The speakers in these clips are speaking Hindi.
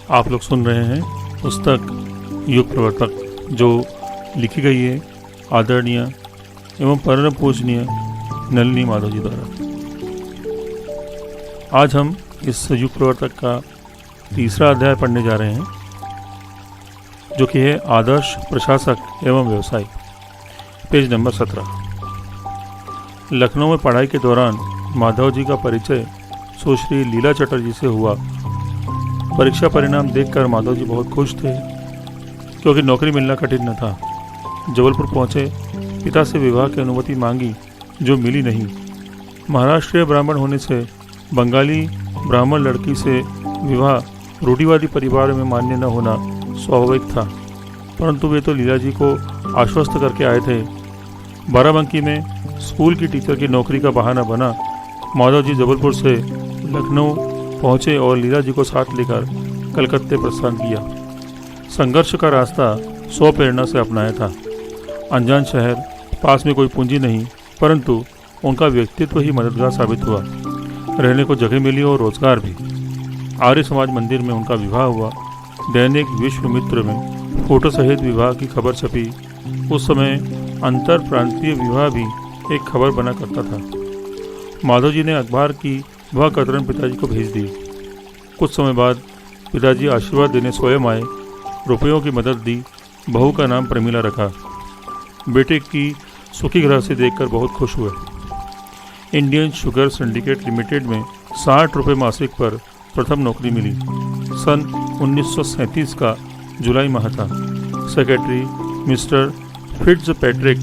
आप लोग सुन रहे हैं पुस्तक युग प्रवर्तक, जो लिखी गई है आदरणीय एवं परम पूजनीय नलिनी माधव जी द्वारा। आज हम इस युग प्रवर्तक का तीसरा अध्याय पढ़ने जा रहे हैं, जो कि है आदर्श प्रशासक एवं व्यवसायी, पेज नंबर 17। लखनऊ में पढ़ाई के दौरान माधव जी का परिचय सुश्री लीला चटर्जी से हुआ। परीक्षा परिणाम देखकर माधव जी बहुत खुश थे, क्योंकि नौकरी मिलना कठिन न था। जबलपुर पहुंचे, पिता से विवाह की अनुमति मांगी, जो मिली नहीं। महाराष्ट्रीय ब्राह्मण होने से बंगाली ब्राह्मण लड़की से विवाह रूढ़िवादी परिवार में मान्य न होना स्वाभाविक था, परंतु वे तो लीला जी को आश्वस्त करके आए थे। बाराबंकी में स्कूल की टीचर की नौकरी का बहाना बना माधव जी जबलपुर से लखनऊ पहुंचे और लीला जी को साथ लेकर कलकत्ते प्रस्थान किया। संघर्ष का रास्ता स्व प्रेरणा से अपनाया था। अनजान शहर, पास में कोई पूंजी नहीं, परंतु उनका व्यक्तित्व ही मददगार साबित हुआ। रहने को जगह मिली और रोजगार भी। आर्य समाज मंदिर में उनका विवाह हुआ। दैनिक विश्वमित्र में फोटो सहित विवाह की खबर छपी। उस समय अंतर प्रांतीय विवाह भी एक खबर बना करता था। माधव जी ने अखबार की वह कतरन पिताजी को भेज दी। कुछ समय बाद पिताजी आशीर्वाद देने स्वयं आए, रुपयों की मदद दी। बहू का नाम प्रमिला रखा। बेटे की सुखी गृहस्थी देखकर बहुत खुश हुए। इंडियन शुगर सिंडिकेट लिमिटेड में 60 रुपये मासिक पर प्रथम नौकरी मिली। सन 1937 का जुलाई माह था। सेक्रेटरी मिस्टर फिट्जपैट्रिक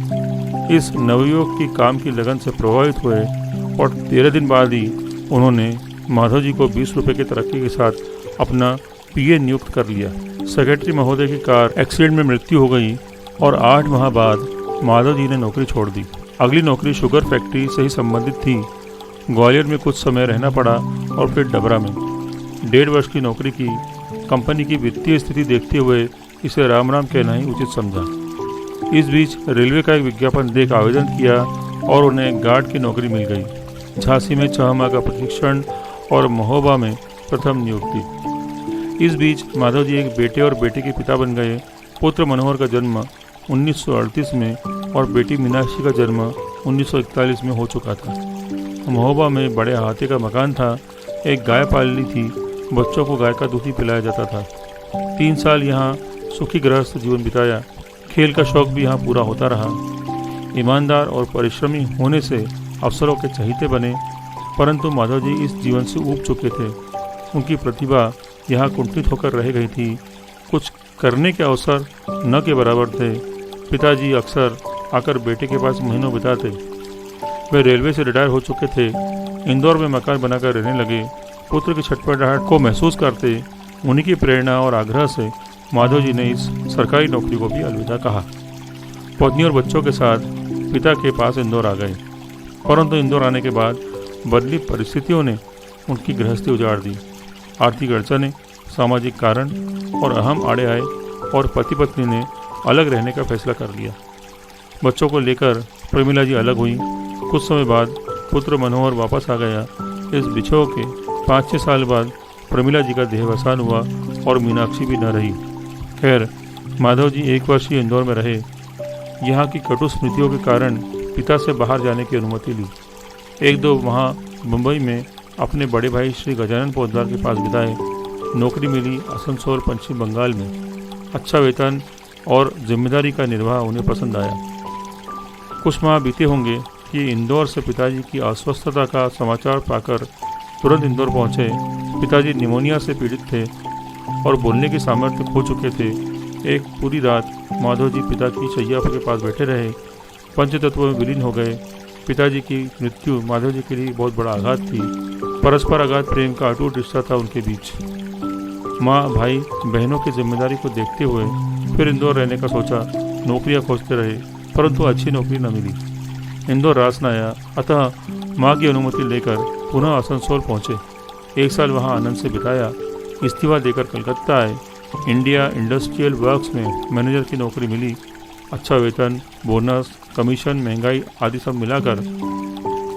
इस नवयुवक की काम की लगन से प्रभावित हुए और 13 दिन बाद ही उन्होंने माधव जी को 20 रुपये की तरक्की के साथ अपना पीए नियुक्त कर लिया। सेक्रेटरी महोदय की कार एक्सीडेंट में मृत्यु हो गई और 8 माह बाद माधव जी ने नौकरी छोड़ दी। अगली नौकरी शुगर फैक्ट्री से ही संबंधित थी। ग्वालियर में कुछ समय रहना पड़ा और फिर डबरा में। 1.5 वर्ष की नौकरी की। कंपनी की वित्तीय स्थिति देखते हुए इसे राम राम कहना ही उचित समझा। इस बीच रेलवे का एक विज्ञापन देख आवेदन किया और उन्हें गार्ड की नौकरी मिल गई। झांसी में 6 माह का प्रशिक्षण और महोबा में प्रथम नियुक्ति। इस बीच माधव जी एक बेटे और बेटी के पिता बन गए। पुत्र मनोहर का जन्म 1938 में और बेटी मीनाक्षी का जन्म 1941 में हो चुका था। महोबा में बड़े हाथे का मकान था। एक गाय पालनी थी। बच्चों को गाय का दूध ही पिलाया जाता था। 3 साल यहाँ सुखी गृहस्थ जीवन बिताया। खेल का शौक भी यहाँ पूरा होता रहा। ईमानदार और परिश्रमी होने से अफसरों के चहीते बने, परंतु माधव जी इस जीवन से ऊब चुके थे। उनकी प्रतिभा यहाँ कुंठित होकर रह गई थी। कुछ करने के अवसर न के बराबर थे। पिताजी अक्सर आकर बेटे के पास महीनों बिताते। वे रेलवे से रिटायर हो चुके थे। इंदौर में मकान बनाकर रहने लगे। पुत्र की छटपटाहट को महसूस करते उन्हीं की प्रेरणा और आग्रह से माधव जी ने इस सरकारी नौकरी को भी अलविदा कहा। पत्नी और बच्चों के साथ पिता के पास इंदौर आ गए, परंतु इंदौर आने के बाद बदली परिस्थितियों ने उनकी गृहस्थी उजाड़ दी। आर्थिक अड़चनें, सामाजिक कारण और अहम आड़े आए और पति पत्नी ने अलग रहने का फैसला कर लिया। बच्चों को लेकर प्रमिला जी अलग हुई। कुछ समय बाद पुत्र मनोहर वापस आ गया। इस बिछोह के 5-6 साल बाद प्रमिला जी का देहावसान हुआ और मीनाक्षी भी न रही। खैर, माधव जी 1 वर्ष ही इंदौर में रहे। यहाँ की कटु स्मृतियों के कारण पिता से बाहर जाने की अनुमति ली। 1-2 माह मुंबई में अपने बड़े भाई श्री गजानन पोद्दार के पास बिताए। नौकरी मिली आसनसोल, पश्चिम बंगाल में। अच्छा वेतन और जिम्मेदारी का निर्वाह उन्हें पसंद आया। कुछ माह बीते होंगे कि इंदौर से पिताजी की अस्वस्थता का समाचार पाकर तुरंत इंदौर पहुंचे। पिताजी निमोनिया से पीड़ित थे और बोलने की सामर्थ्य खो चुके थे। एक पूरी रात माधव जी पिता की शैया के पास बैठे रहे। पंचतत्व में विलीन हो गए। पिताजी की मृत्यु माधव जी के लिए बहुत बड़ा आघात थी। परस्पर आघात प्रेम का अटूट रिश्ता था उनके बीच। माँ, भाई, बहनों की जिम्मेदारी को देखते हुए फिर इंदौर रहने का सोचा। नौकरियां खोजते रहे, परंतु अच्छी नौकरी न मिली। इंदौर रास न आया, अतः माँ की अनुमति लेकर पुनः आसनसोल पहुँचे। 1 साल वहाँ आनंद से बिताया। इस्तीफा देकर कलकत्ता आए। इंडिया इंडस्ट्रियल वर्क्स में मैनेजर की नौकरी मिली। अच्छा वेतन, बोनस, कमीशन, महंगाई आदि सब मिलाकर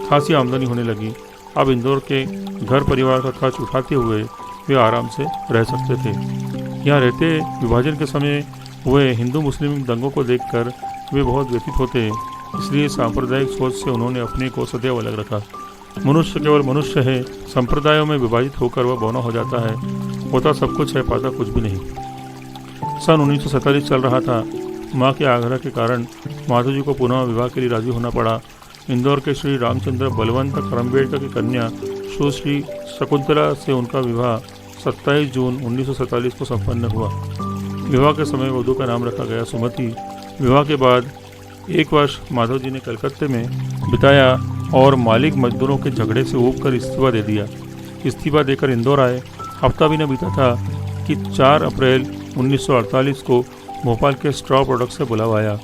खासी आमदनी होने लगी। अब इंदौर के घर परिवार का खर्च उठाते हुए वे आराम से रह सकते थे। यहाँ रहते विभाजन के समय हुए हिंदू मुस्लिम दंगों को देखकर वे बहुत व्यथित होते, इसलिए सांप्रदायिक सोच से उन्होंने अपने को सदैव अलग रखा। मनुष्य केवल मनुष्य है, संप्रदायों में विभाजित होकर वह बौना हो जाता है, होता सब कुछ है, पाता कुछ भी नहीं। सन 1947 चल रहा था। माँ के आग्रह के कारण माधव जी को पुनः विवाह के लिए राजी होना पड़ा। इंदौर के श्री रामचंद्र बलवंत करम्बेडकर की कन्या सुश्री शकुंतला से उनका विवाह 27 जून 1947 को संपन्न हुआ। विवाह के समय वधू का नाम रखा गया सुमति। विवाह के बाद 1 वर्ष माधव जी ने कलकत्ते में बिताया और मालिक मजदूरों के झगड़े से ऊब कर इस्तीफा दे दिया। इस्तीफा देकर इंदौर आए। हफ्ता भी न बीता था कि 4 अप्रैल 1948 को भोपाल के स्ट्रॉ प्रोडक्ट से बुलावा आया।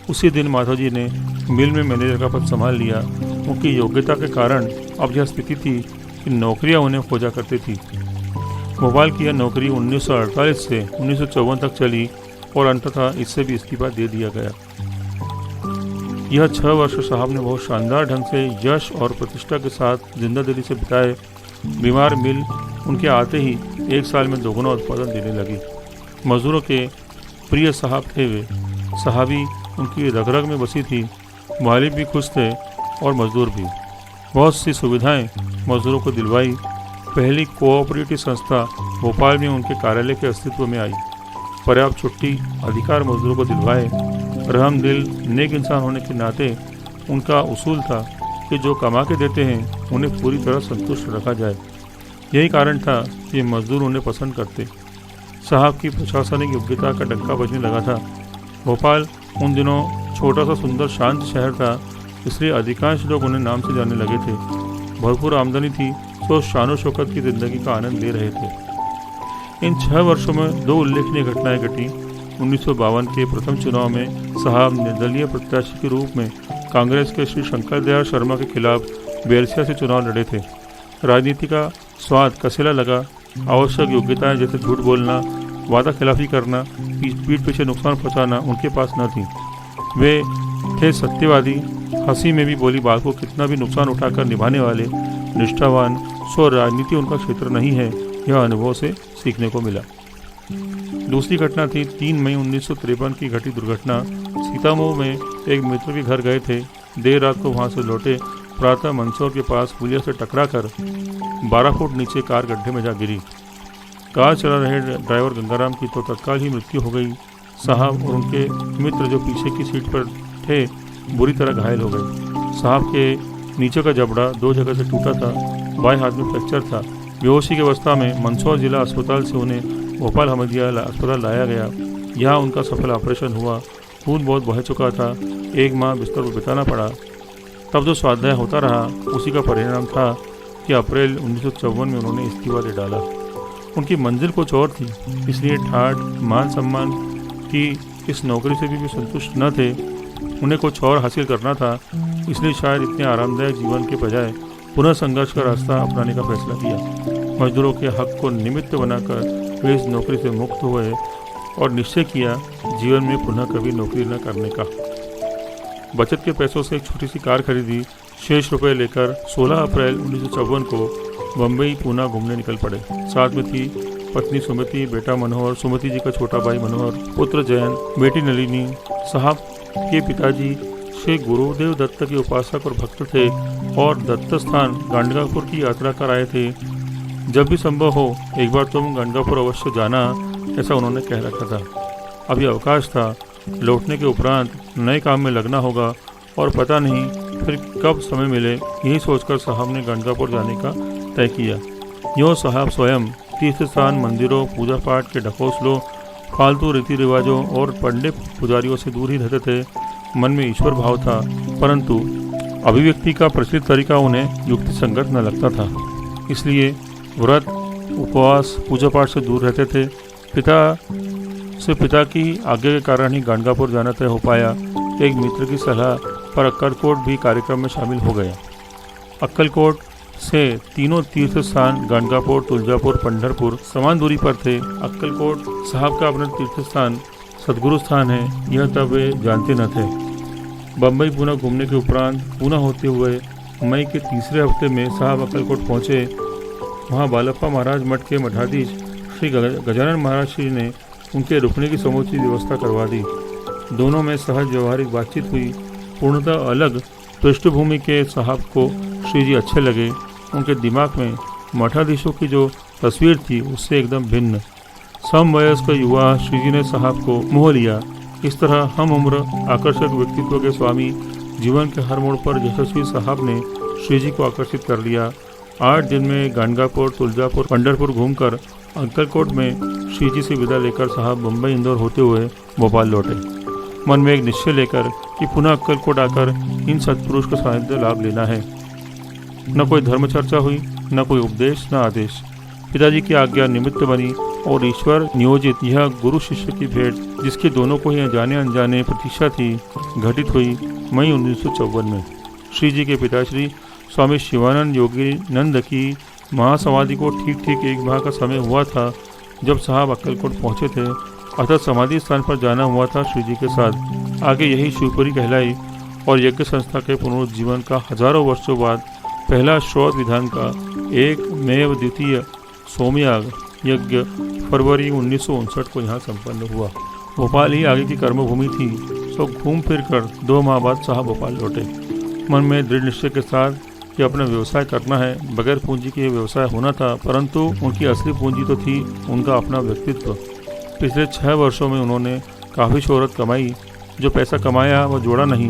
उसी दिन माधव जी ने मिल में मैनेजर का पद संभाल लिया। उनकी योग्यता के कारण अब यह स्थिति थी कि नौकरियां उन्हें खोजा करती थी। भोपाल की यह नौकरी 1948 से 1954 तक चली और अंततः इससे भी इस्तीफा दे दिया गया। यह 6 वर्ष साहब ने बहुत शानदार ढंग से यश और प्रतिष्ठा के साथ जिंदादिली से बिताए। बीमार मिल उनके आते ही 1 साल में दोगुना उत्पादन देने लगी। मजदूरों के प्रिय साहब थे वे। साहबी उनकी रग-रग में बसी थी। मालिक भी खुश थे और मजदूर भी। बहुत सी सुविधाएं मजदूरों को दिलवाई। पहली कोऑपरेटिव संस्था भोपाल में उनके कार्यालय के अस्तित्व में आई। पर्याप्त छुट्टी अधिकार मजदूरों को दिलवाए। रहमदिल नेक इंसान होने के नाते उनका उसूल था कि जो कमा के देते हैं उन्हें पूरी तरह संतुष्ट रखा जाए। यही कारण था कि मजदूर उन्हें पसंद करते। साहब की प्रशासनिक योग्यता का डंका बजने लगा था। भोपाल उन दिनों छोटा सा सुंदर शांत शहर था, इसलिए अधिकांश लोग उन्हें नाम से जानने लगे थे। भरपूर आमदनी थी, तो शानो शौकत की जिंदगी का आनंद ले रहे थे। इन 6 वर्षों में 2 उल्लेखनीय घटनाएं घटी। 1952 के प्रथम चुनाव में साहब निर्दलीय प्रत्याशी के रूप में कांग्रेस के श्री शंकर दयाल शर्मा के खिलाफ बेलसिया से चुनाव लड़े थे। राजनीति का स्वाद कसेला लगा। आवश्यक योग्यताएं जैसे झूठ बोलना, वादा खिलाफी करना, पीठ पीछे नुकसान पहुंचाना उनके पास न थी। वे थे सत्यवादी, हंसी में भी बोली बात को कितना भी नुकसान उठाकर निभाने वाले, निष्ठावान। सो राजनीति उनका क्षेत्र नहीं है, यह अनुभव से सीखने को मिला। दूसरी घटना थी 3 मई 1953 की घटी दुर्घटना। सीतामऊ में एक मित्र के घर गए थे। देर रात को वहां से लौटे। प्रातः मंदसौर के पास पुलिया से टकराकर 12 फुट नीचे कार गड्ढे में जा गिरी। कार चला रहे ड्राइवर गंगाराम की तो तत्काल ही मृत्यु हो गई। साहब और उनके मित्र जो पीछे की सीट पर थे बुरी तरह घायल हो गए। साहब के नीचे का जबड़ा 2 जगह से टूटा था। बाएं हाथ में फ्रैक्चर था। बेहोशी की अवस्था में मंदसौर जिला अस्पताल से उन्हें भोपाल हमीदिया अस्पताल लाया गया। यहाँ उनका सफल ऑपरेशन हुआ। खून बहुत बह चुका था। 1 माह बिस्तर पर बिताना पड़ा। तब जो स्वाध्याय होता रहा उसी का परिणाम था कि अप्रैल 1954 में उन्होंने इस्तीफा दे डाला। उनकी मंजिल कुछ और थी, इसलिए ठाठ मान सम्मान की इस नौकरी से भी संतुष्ट न थे। उन्हें कुछ और हासिल करना था, इसलिए शायद इतने आरामदायक जीवन के बजाय पुनः संघर्ष का रास्ता अपनाने का फैसला किया। मजदूरों के हक को निमित्त बनाकर वे इस नौकरी से मुक्त हुए और निश्चय किया जीवन में पुनः कभी नौकरी न करने का। बचत के पैसों से एक छोटी सी कार खरीदी। शेष रुपए लेकर 16 अप्रैल 1954 को बम्बई पूना घूमने निकल पड़े। साथ में थी पत्नी सुमति, बेटा मनोहर, सुमति जी का छोटा भाई मनोहर, पुत्र जयंत, बेटी नलिनी। साहब के पिताजी श्री गुरुदेव दत्त के उपासक और भक्त थे और दत्त स्थान गांडगापुर की यात्रा कर आए थे। जब भी संभव हो एक बार तुम गांडगापुर अवश्य जाना, ऐसा उन्होंने कह रखा था। अभी अवकाश था। लौटने के उपरांत नए काम में लगना होगा और पता नहीं फिर कब समय मिले। यही सोचकर साहब ने गांडगापुर जाने का तय किया। यूँ साहब स्वयं तीर्थ स्थान, मंदिरों, पूजा पाठ के ढकोसलों, फालतू रीति रिवाजों और पंडित पुजारियों से दूर ही रहते थे। मन में ईश्वर भाव था, परंतु अभिव्यक्ति का प्रचलित तरीका उन्हें युक्ति संगत न लगता था। इसलिए व्रत, उपवास, पूजा पाठ से दूर रहते थे। पिता की आज्ञा के कारण ही गांडगापुर जाना तय हो पाया। एक मित्र की सलाह पर अक्कलकोट भी कार्यक्रम में शामिल हो गया। अक्कलकोट से तीनों तीर्थ स्थान गांडगापुर, तुलजापुर, पंढरपुर समान दूरी पर थे। अक्कलकोट साहब का अपना तीर्थ स्थान सदगुरु स्थान है, यह तब वे जानते न थे। बम्बई पूना घूमने के उपरांत पूना होते हुए मई के तीसरे हफ्ते में साहब अक्कलकोट पहुंचे। वहाँ बालप्पा महाराज मठ के मठाधीश श्री गजानन महाराज श्री ने उनके रुकने की समुचित व्यवस्था करवा दी। दोनों में सहज व्यवहारिक बातचीत हुई। पूर्णतः अलग पृष्ठभूमि के साहब को श्री जी अच्छे लगे। उनके दिमाग में मठाधीशों की जो तस्वीर थी उससे एकदम भिन्न। समवयस्क युवा श्री जी ने साहब को मोह लिया। इस तरह हम उम्र आकर्षक व्यक्तित्व के स्वामी जीवन के हर मोड़ पर यशस्वी साहब ने श्री जी को आकर्षित कर लिया। 8 दिन में गाणगापुर, तुलजापुर, पंढरपुर घूमकर अक्कलकोट में श्री जी से विदा लेकर साहब मुंबई, इंदौर होते हुए भोपाल लौटे। मन में एक निश्चय लेकर कि पुनः अक्कलकोट आकर इन सत्पुरुष का सानिध्य लाभ लेना है। न कोई धर्म चर्चा हुई, न कोई उपदेश, न आदेश। पिताजी की आज्ञा निमित्त बनी और ईश्वर नियोजित यह गुरु शिष्य की भेंट, जिसकी दोनों को ही जाने अनजाने प्रतीक्षा थी, घटित हुई मई 1954 में। श्री जी के पिताश्री स्वामी शिवानंद योगी नंद की महासमाधि को ठीक एक माह का समय हुआ था जब साहब अक्कलकोट पहुंचे थे। अतः समाधि स्थान पर जाना हुआ था श्री जी के साथ। आगे यही शिवपुरी कहलाई और यज्ञ संस्था के पुनरुज्जीवन का हजारों वर्षों बाद पहला श्रौत विधान का एक मेव द्वितीय सोमयाग यज्ञ फरवरी 1959 को यहाँ संपन्न हुआ। भोपाल ही आगे की कर्मभूमि थी, तो घूम फिर कर 2 माह बाद साहब भोपाल लौटे। मन में दृढ़ निश्चय के साथ कि अपना व्यवसाय करना है। बगैर पूंजी के व्यवसाय होना था, परंतु उनकी असली पूंजी तो थी उनका अपना व्यक्तित्व। पिछले 6 वर्षों में उन्होंने काफ़ी शोहरत कमाई। जो पैसा कमाया वह जोड़ा नहीं,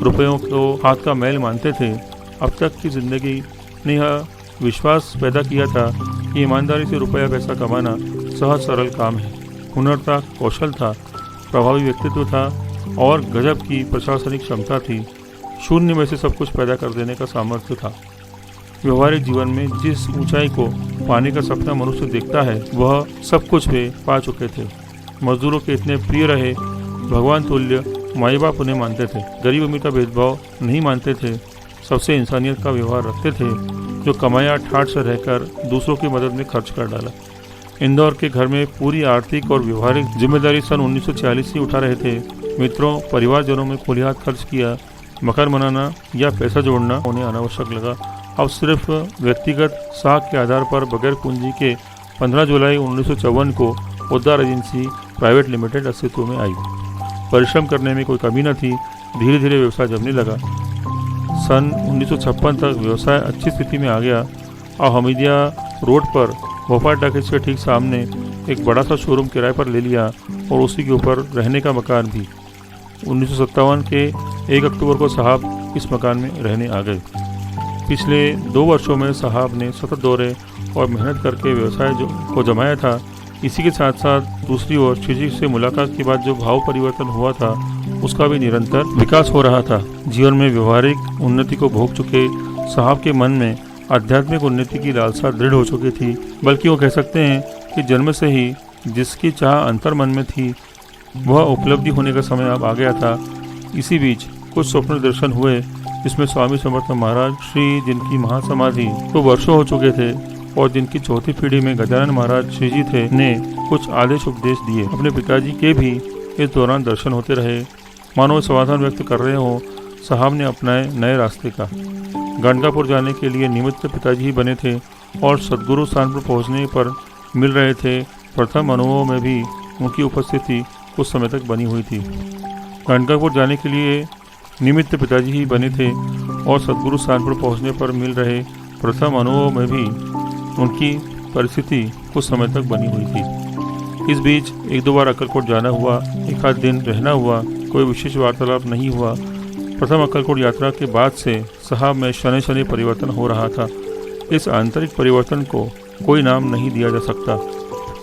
रुपयों को हाथ का मैल मानते थे। अब तक की जिंदगी ने यह विश्वास पैदा किया था कि ईमानदारी से रुपया पैसा कमाना सहज सरल काम है। हुनर था, कौशल था, प्रभावी व्यक्तित्व था और गजब की प्रशासनिक क्षमता थी। शून्य में से सब कुछ पैदा कर देने का सामर्थ्य था। व्यवहारिक जीवन में जिस ऊंचाई को पाने का सपना मनुष्य देखता है वह सब कुछ वे पा चुके थे। मजदूरों के इतने प्रिय रहे, भगवान तुल्य माई बाप उन्हें मानते थे। गरीब अमीर का भेदभाव नहीं मानते थे, सबसे इंसानियत का व्यवहार रखते थे। जो कमाया ठाठ से रहकर दूसरों की मदद में खर्च कर डाला। इंदौर के घर में पूरी आर्थिक और व्यवहारिक जिम्मेदारी सन 1946 ही उठा रहे थे। मित्रों, परिवारजनों में खुले हाथ खर्च किया। मकान बनाना या पैसा जोड़ना उन्हें अनावश्यक लगा। अब सिर्फ व्यक्तिगत साख के आधार पर बगैर पूंजी के 15 जुलाई 1954 को पोद्दार एजेंसी प्राइवेट लिमिटेड अस्तित्व में आई। परिश्रम करने में कोई कमी न थी। धीरे धीरे व्यवसाय जमने लगा। सन 1956 तक व्यवसाय अच्छी स्थिति में आ गया और हमीदिया रोड पर भोपाल टाकीज के ठीक सामने एक बड़ा सा शोरूम किराए पर ले लिया और उसी के ऊपर रहने का मकान भी। 1957 के 1 अक्टूबर को साहब इस मकान में रहने आ गए। पिछले 2 वर्षों में साहब ने सतत दौरे और मेहनत करके व्यवसाय को जमाया था। इसी के साथ साथ दूसरी ओर श्री जी से मुलाकात के बाद जो भाव परिवर्तन हुआ था उसका भी निरंतर विकास हो रहा था। जीवन में व्यवहारिक उन्नति को भोग चुके साहब के मन में आध्यात्मिक उन्नति की लालसा दृढ़ हो चुकी थी। बल्कि वो कह सकते हैं कि जन्म से ही जिसकी चाह अंतर मन में थी वह उपलब्धि होने का समय अब आ गया था। इसी बीच कुछ स्वप्न दर्शन हुए जिसमें स्वामी समर्थ महाराज श्री, जिनकी महासमाधि तो वर्षों हो चुके थे और जिनकी चौथी पीढ़ी में गजानन महाराज श्री जी थे, ने कुछ आदेश उपदेश दिए। अपने पिताजी के भी इस दौरान दर्शन होते रहे। मानो समाधान व्यक्त कर रहे हो। साहब ने अपनाए नए रास्ते का। गाणगापुर जाने के लिए निमित्त पिताजी ही बने थे और सद्गुरु स्थान पर पहुंचने पर मिल रहे थे। प्रथम अनुभव में भी उनकी उपस्थिति कुछ समय तक बनी हुई थी। गाणगापुर जाने के लिए निमित्त पिताजी ही बने थे और सद्गुरु स्थान पर पहुंचने पर मिल रहे प्रथम अनुभव में भी उनकी परिस्थिति कुछ समय तक बनी हुई थी। इस बीच 1-2 बार अक्कलकोट जाना हुआ, 1 आध दिन रहना हुआ, कोई विशेष वार्तालाप नहीं हुआ। प्रथम अक्कलकोट यात्रा के बाद से साहब में शनि शनि परिवर्तन हो रहा था। इस आंतरिक परिवर्तन को कोई नाम नहीं दिया जा सकता,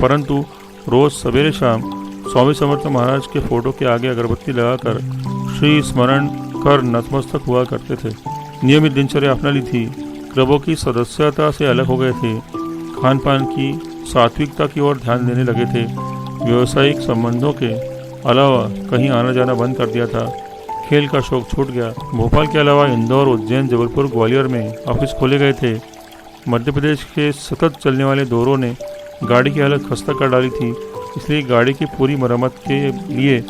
परंतु रोज सवेरे शाम स्वामी समर्थ महाराज के फोटो के आगे अगरबत्ती लगाकर श्री स्मरण कर नतमस्तक हुआ करते थे। नियमित दिनचर्या अपना ली थी। क्लबों की सदस्यता से अलग हो गए थे। खान पान की सात्विकता की ओर ध्यान देने लगे थे। व्यावसायिक संबंधों के अलावा कहीं आना जाना बंद कर दिया था। खेल का शौक छूट गया। भोपाल के अलावा इंदौर, उज्जैन, जबलपुर, ग्वालियर में ऑफिस खोले गए थे। मध्य प्रदेश के सतत चलने वाले दौरों ने गाड़ी की हालत खस्ता कर डाली थी, इसलिए गाड़ी की पूरी मरम्मत के लिए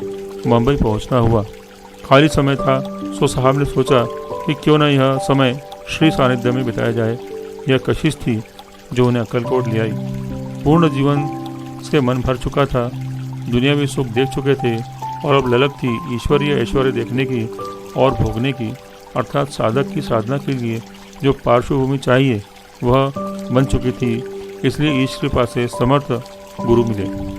मुंबई पहुंचना हुआ। खाली समय था, सो साहब ने सोचा कि क्यों न यह समय श्री सानिध्य में बिताया जाए। यह कशिश थी जो उन्हें अक्कलकोट ले आई। पूर्ण जीवन से मन भर चुका था, दुनियावी सुख देख चुके थे और अब ललक थी ईश्वरीय ऐश्वर्य देखने की और भोगने की, अर्थात साधक की साधना के लिए जो पार्श्वभूमि चाहिए वह बन चुकी थी। इसलिए ईश कृपा से समर्थ गुरु मिले।